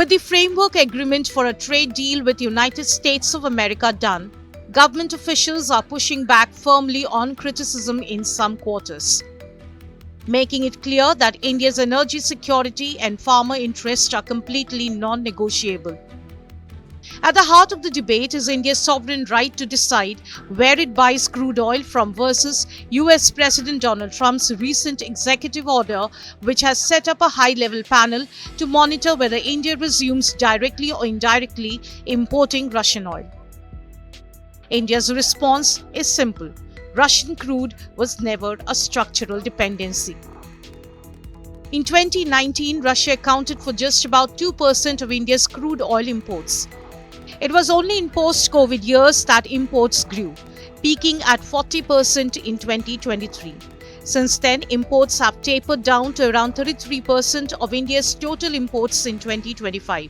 With the framework agreement for a trade deal with the United States of America done, government officials are pushing back firmly on criticism in some quarters, making it clear that India's energy security and farmer interests are completely non-negotiable. At the heart of the debate is India's sovereign right to decide where it buys crude oil from versus US President Donald Trump's recent executive order, which has set up a high-level panel to monitor whether India resumes directly or indirectly importing Russian oil. India's response is simple. Russian crude was never a structural dependency. In 2019, Russia accounted for just about 2% of India's crude oil imports. It was only in post-COVID years that imports grew, peaking at 40% in 2023. Since then, imports have tapered down to around 33% of India's total imports in 2025.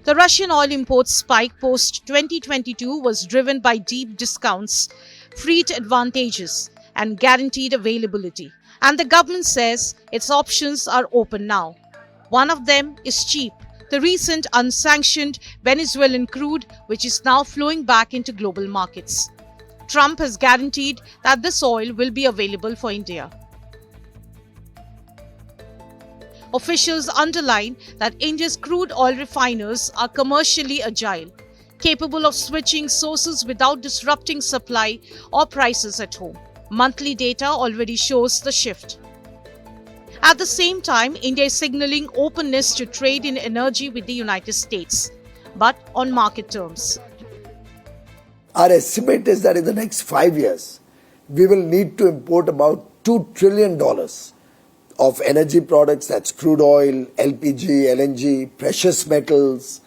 The Russian oil imports spike post-2022 was driven by deep discounts, freight advantages, and guaranteed availability. And the government says its options are open now. One of them is cheap, the recent unsanctioned Venezuelan crude, which is now flowing back into global markets. Trump has guaranteed that this oil will be available for India. Officials underline that India's crude oil refiners are commercially agile, capable of switching sources without disrupting supply or prices at home. Monthly data already shows the shift. At the same time, India is signaling openness to trade in energy with the United States, but on market terms. Our estimate is that in the next 5 years, we will need to import about $2 trillion of energy products, that's crude oil, LPG, LNG, precious metals,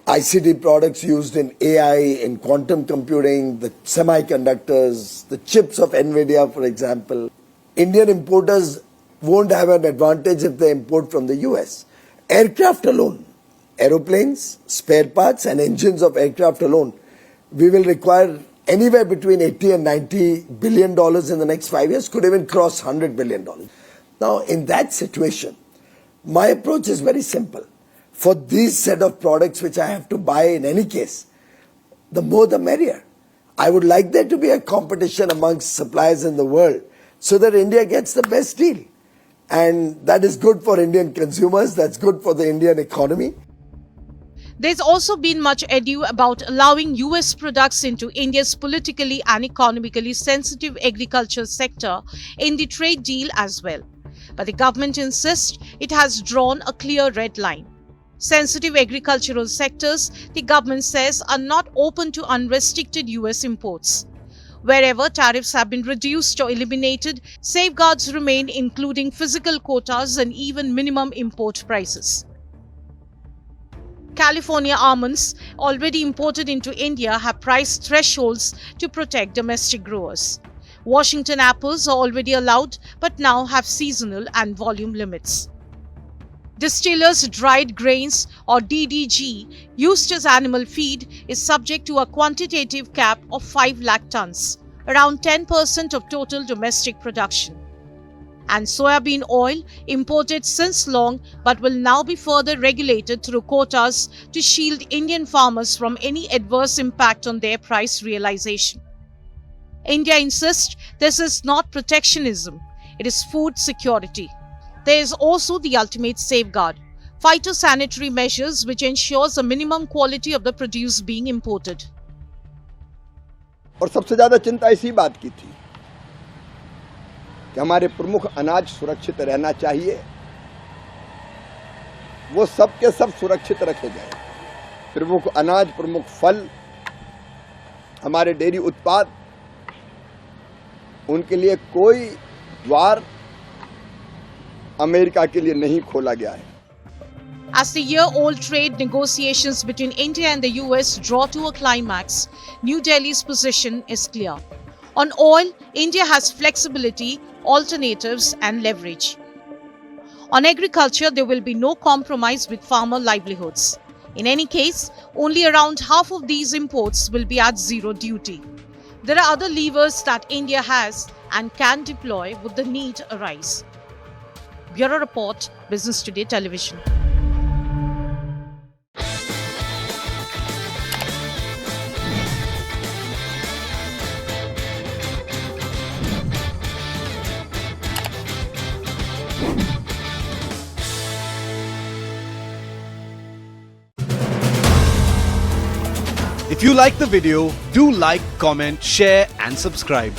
ICT products used in AI, in quantum computing, the semiconductors, the chips of NVIDIA, for example. Indian importers won't have an advantage if they import from the US. Aircraft alone, aeroplanes, spare parts and engines of aircraft alone, we will require anywhere between $80 and $90 billion in the next 5 years, could even cross $100 billion. Now, in that situation, my approach is very simple. For these set of products which I have to buy in any case, the more the merrier. I would like there to be a competition amongst suppliers in the world so that India gets the best deal. And that is good for Indian consumers, that's good for the Indian economy. There's also been much ado about allowing US products into India's politically and economically sensitive agriculture sector in the trade deal as well. But the government insists it has drawn a clear red line. Sensitive agricultural sectors, the government says, are not open to unrestricted US imports. Wherever tariffs have been reduced or eliminated, safeguards remain, including physical quotas and even minimum import prices. California almonds, already imported into India, have price thresholds to protect domestic growers. Washington apples are already allowed but now have seasonal and volume limits. Distillers' dried grains, or DDG, used as animal feed is subject to a quantitative cap of 5 lakh tons, around 10% of total domestic production. And soybean oil, imported since long but will now be further regulated through quotas to shield Indian farmers from any adverse impact on their price realization. India insists this is not protectionism, it is food security. There is also the ultimate safeguard, phytosanitary measures which ensures a minimum quality of the produce being imported. और सबसे ज्यादा चिंता इसी बात की थी कि हमारे प्रमुख अनाज सुरक्षित रहना चाहिए, वो सब के सब सुरक्षित रखे जाए। प्रमुख अनाज, प्रमुख फल, हमारे डेयरी उत्पाद, उनके लिए कोई द्वार अमेरिका के लिए नहीं खोला गया है। As the year-old trade negotiations between India and the US draw to a climax, New Delhi's position is clear. On oil, India has flexibility, alternatives, and leverage. On agriculture, there will be no compromise with farmer livelihoods. In any case, only around half of these imports will be at zero duty. There are other levers that India has and can deploy would the need arise. Bureau Report, Business Today Television. If you like the video, do like, comment, share and subscribe.